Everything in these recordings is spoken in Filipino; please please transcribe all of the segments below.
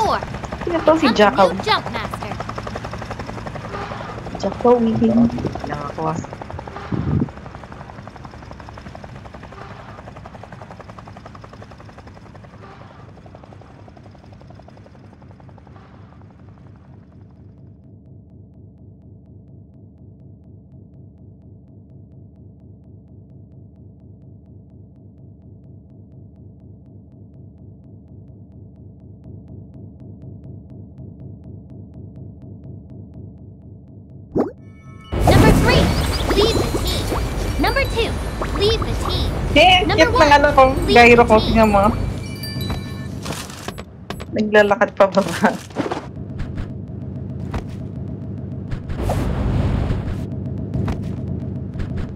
4. Sino to? Si Hunt Jacko. new jump master. Jacko, within. Lang ako ah. Number 3, leave the team. Number 2, leave the team. Cute ng ano ko. Gyro ko. Tingnan mo. Naglalakad pa ba ba?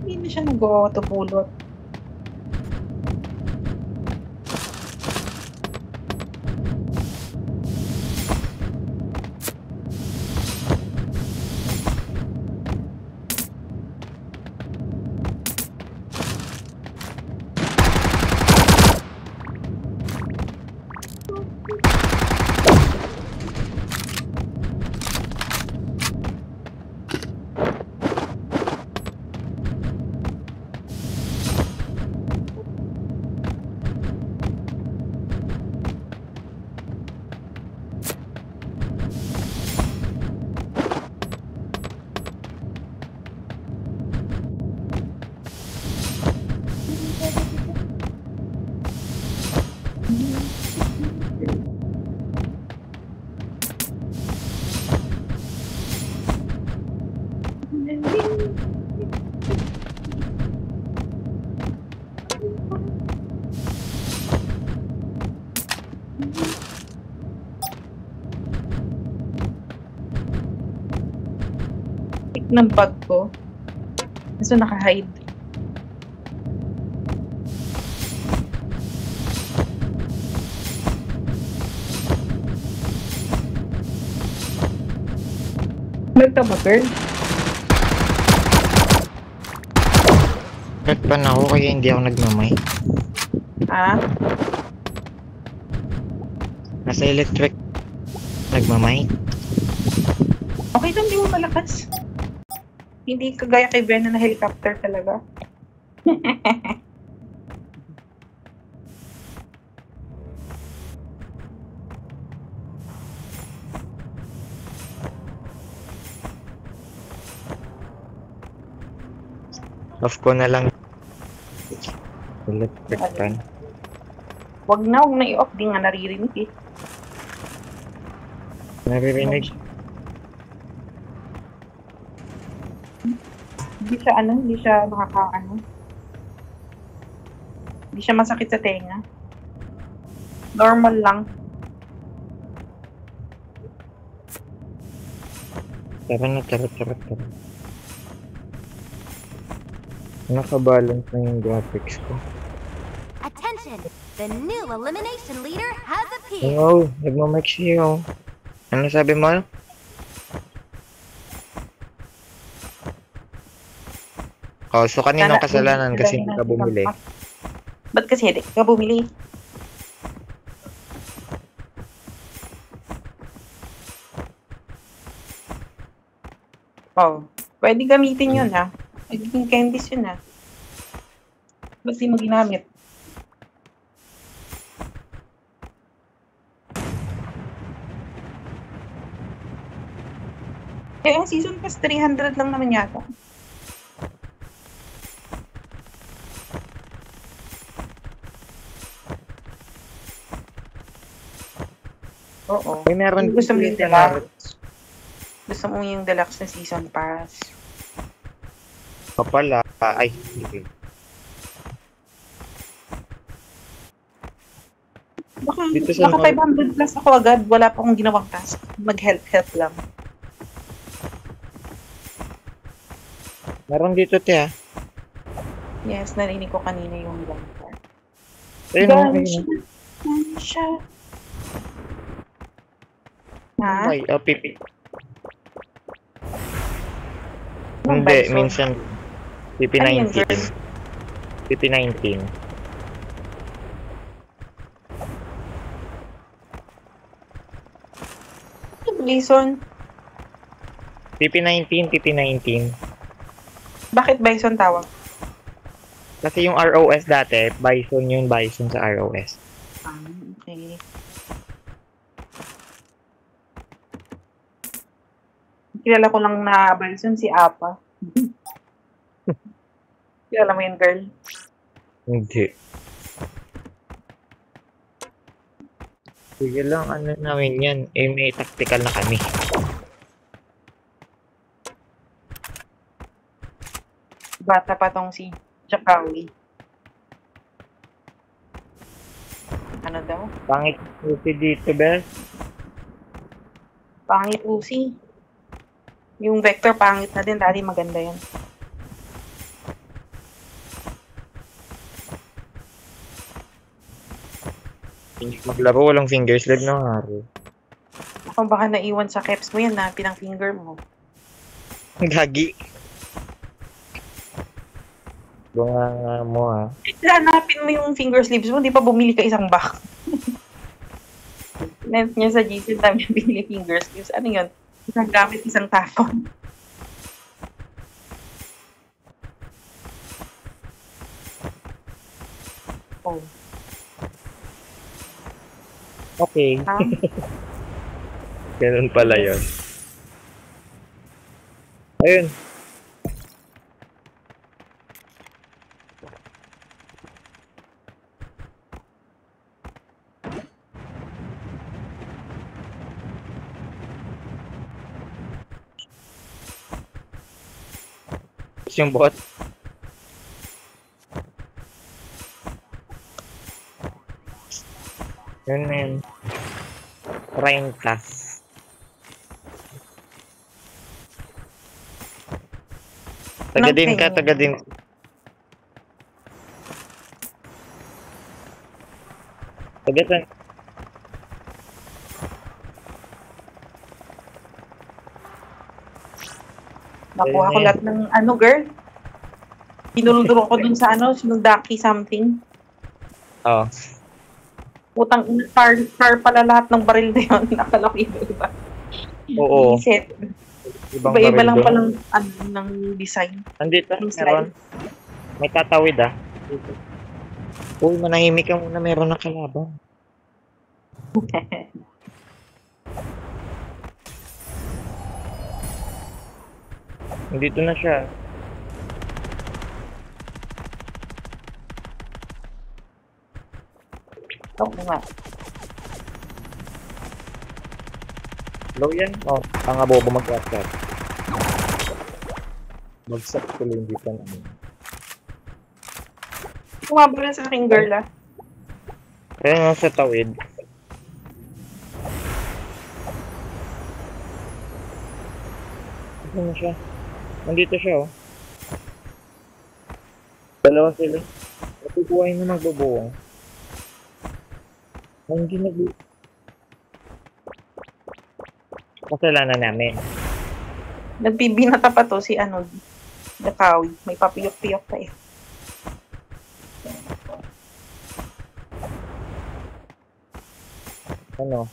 Hindi na siya nag-auto-pulot. Ng bag ko. Kaso naka-hide. Nagta ba, girl? Ba't pa na ako kaya hindi ako nagmamay? Ah? Nasa electric nagmamay? Okay lang, di mo malakas. Hindi kagaya kay Brenna na helicopter talaga. Off ko na lang. Electric fan. Wag na i-off. Di nga naririnig eh. Naririnig. Hindi siya nakakaano. Hindi siya masakit sa tenga. Normal lang. Tara. Nakabalance na yung graphics ko. Attention, the new elimination leader has appeared. Oo, nagmamic siya. Ano sabi mo? Oh, so kaninong kasalanan kasi hindi ka bumili? Ba't kasi hindi ka bumili? Oh, pwede gamitin yun ha. Magiging candies yun ha. Ba't di mo ginamit? Eh, ang season pass 300 lang naman yata. Oo. May meron Gusto mo yung dito deluxe? Gusto mo yung deluxe na season pass? Kapala. Ay, hindi. Dito sa Baka 500 plus ako agad. Wala pa akong ginawang task. Mag-help lang. Meron dito, te, ah. Yes, narinig ko kanina yung gunshot. Ayun, Gunshot. Ha? Ay, pipi. Anong Hindi, bison? minsan Ano yun, PP19. girl? PP19. Bison. TP19. Bakit Bison tawag? Kasi yung ROS dati, Bison sa ROS. Ah, okay. Kilala ko lang na Bison si Apa. Kilala mo yun, girl? Hindi. Sige lang, ano namin yan. Eh, may tactical na kami. Bata pa tong si Jakawi. Ano daw? Pangit kasi dito, Bes. Pangit Usi. Yung Vector pangit na din. Dati maganda yan. Maglaro, walang finger slide ng haro. Ako baka naiwan sa caps mo yan na pinang finger mo. Gagi. Bunga mo ha. Hanapin mo yung finger sleeves mo. Di pa bumili ka isang box. Net niya sa GC dami binili finger sleeves. Ano yun? Isang gamit, isang tapon. Oh. Okay. Ha? Ganun pala yun. Ayun. Yung bot. Yun na yun. Rain class. Tagadin ka, tagadin. Tagasan. Nakuha ko lahat ng ano, girl. Pinuluduro ko dun sa ano, sinundaki something. Oo. Putang ina, car pala lahat ng baril na yun. Nakala ko iba-iba. Oo. Set. Ibang Iba-iba baril lang doon. palang ano, ng design. Andito, Yung meron. May tatawid ah. Uy, manahimik ka muna, meron na kalaban. Nandito na siya. Oo nga. Low yan? Oh, tanga bobo mag-cut. Bagsak tuloy hindi pa namin. Kumabala sa aking girl ah. Kaya nga sa tawid. Ano na siya? Nandito siya oh. Dalawa sila. Natubuhay na magbubuong. Hindi kasalanan namin. Nagbibinata pa to si ano, Dakawi. May papiyok-piyok pa eh. Ano?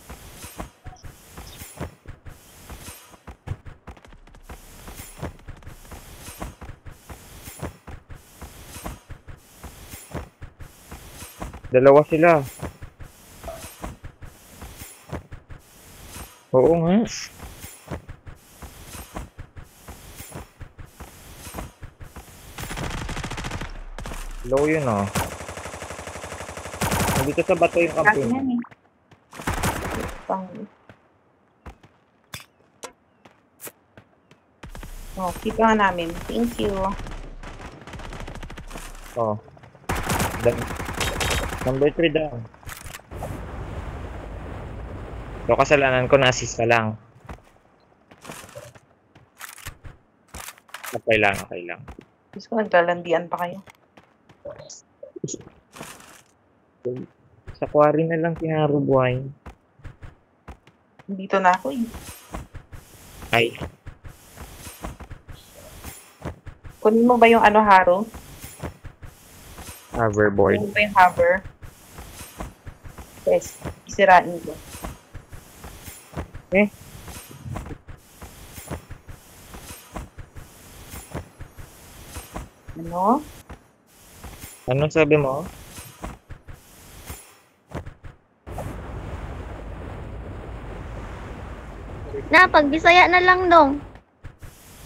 Dalawa sila. Oo nga. Low yun oh. Nandito sa bato yung Kasi kampi. yan eh. Oh, keep nga namin. Thank you. Oh. Number 3 down. So, kasalanan ko na-assist ka lang. Okay lang, okay lang. Gusto ko naglalandian pa kayo. Sa quarry na lang pinarubuhay. Dito na ako eh. Ay, Kunin mo ba yung ano, Haro? hoverboard. Kunin mo ba yung hover? Yes. Isirain ko. No? Anong sabi mo? Na, pag Bisaya na lang dong.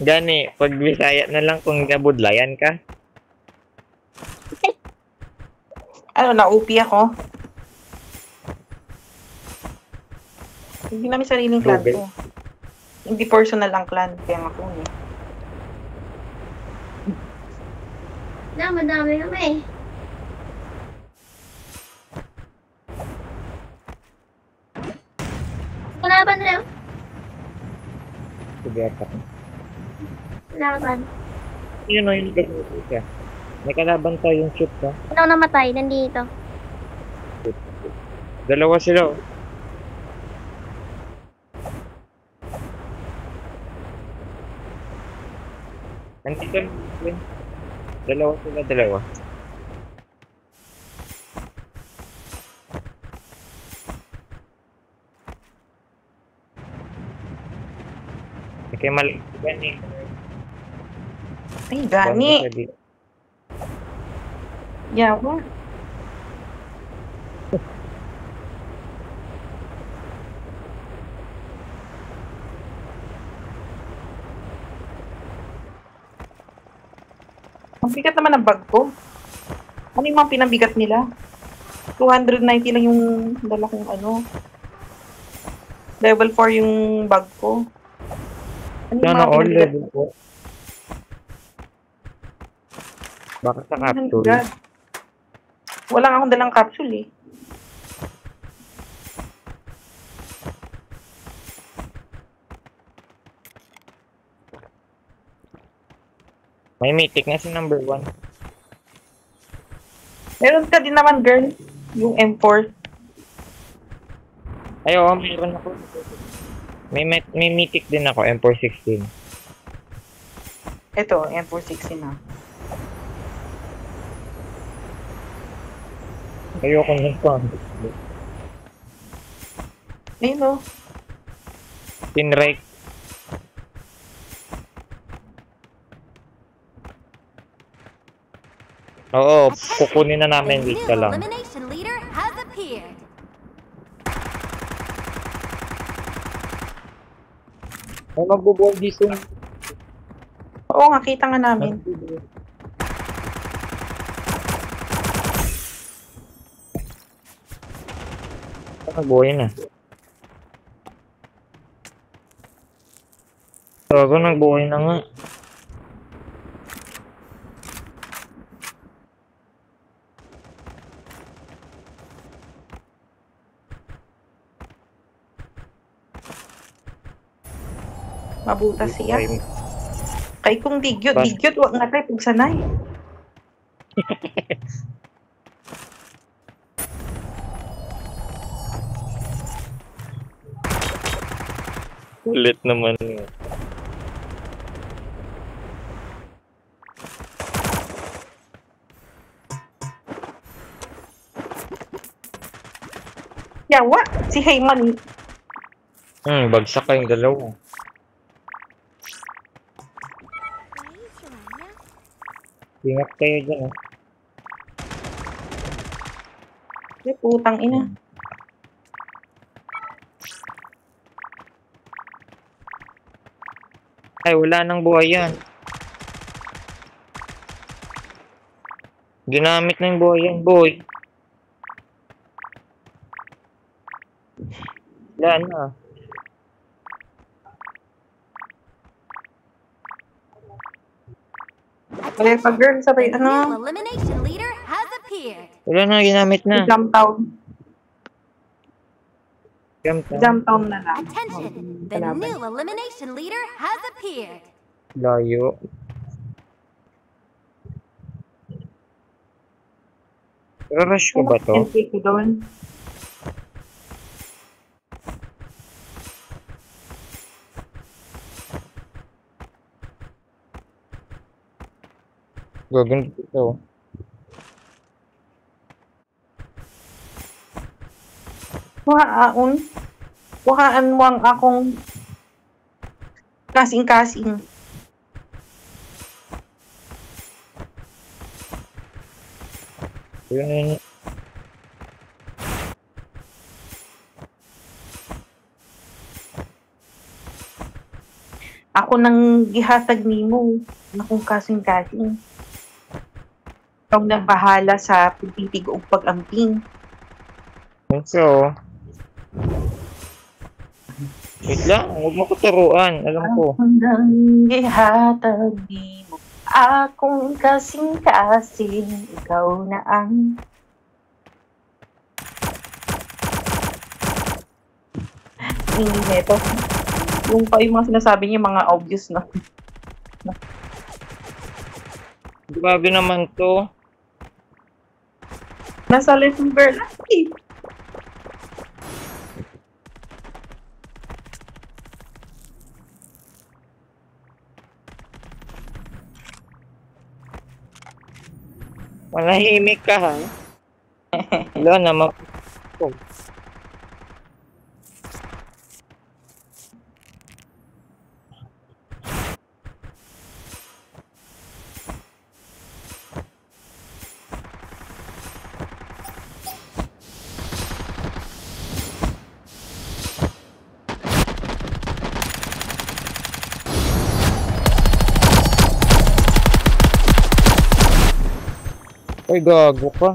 Gani, pag Bisaya na lang kung nabudlayan ka. Ano, na-OP ako. Hindi namin sariling clan Google. to. Hindi personal ang clan. Kaya nga po eh. Na, madami kami. Kalaban na yun. Sige, ako. Kalaban. Yun o, yung nagagawa ka. May kalaban tayong shoot ka. Ano namatay? Nandito. Dalawa sila oh. Nandito. Dalawa sila, dalawa. Okay, mali. Gani. Ay, gani. Yawa. Ang bigat naman ng bag ko. Ano yung mga pinabigat nila? 290 lang yung dala kong ano. Level 4 yung bag ko. Ano yung Sana mga all pinabigat? level po. Baka sa Oh my capsule. God. Wala nga akong dalang capsule eh. May mythic na si number 1. Meron ka din naman, girl. Yung M4. Ay, oo, meron ako. May mythic din ako, M416. Ito, M416 na. Ayoko nung pa. Ayun o. Pinrake. Oo, kukunin na namin. Wait ka lang. elimination leader has appeared. Ay, magbubuhay dito. Oo nga, kita nga namin. Magbuhay na. Tago, nagbuhay na nga. Mabutas siya. Ay, Kay kung digyot, Ba- digyot, wag nga tayo pagsanay. ulit naman. Yawa, si Heyman. Bagsak kayong dalawa. Ingat kayo dyan, oh. Ay, putang ina. Ay, wala nang buhay yan. Ginamit na yung buhay yan, boy. Wala na. Kaya pag girl, sabay, The ano, new elimination leader has appeared. Wala na, ginamit si na. Jumptown. Jump na. Jumptown na lang. Attention, the Kalaban. new elimination leader has appeared. Layo. Rush ko ba to? NK ko doon. Gagawin ito. Kuhaan. Kuhaan mo ang akong kasing-kasing. Yun. Ako nang gihatag nimo na kung kasing-kasing. Ikaw na bahala sa pagtitig o pag-amping. So, wait lang, huwag mo ko turuan. Alam ko. Ako nang gihatag nimo akong kasing-kasing. Ikaw na ang hindi neto. Yung pa yung mga sinasabi niya, mga obvious na. Grabe naman to. Nasa lesson girl. Ay! Manahimik ka ha. Wala na Ay, gago ka.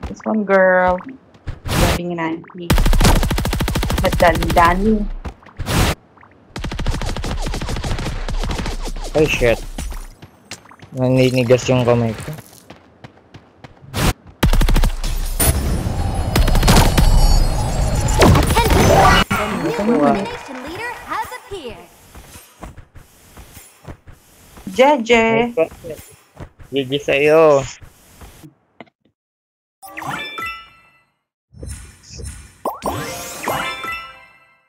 This one girl. Sabi nga nanti. Madani-dani. Ay, shit. Naninigas yung kamay ko. The new elimination leader has appeared. Jeje. GG sa'yo.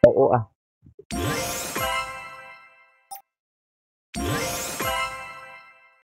Oo ah.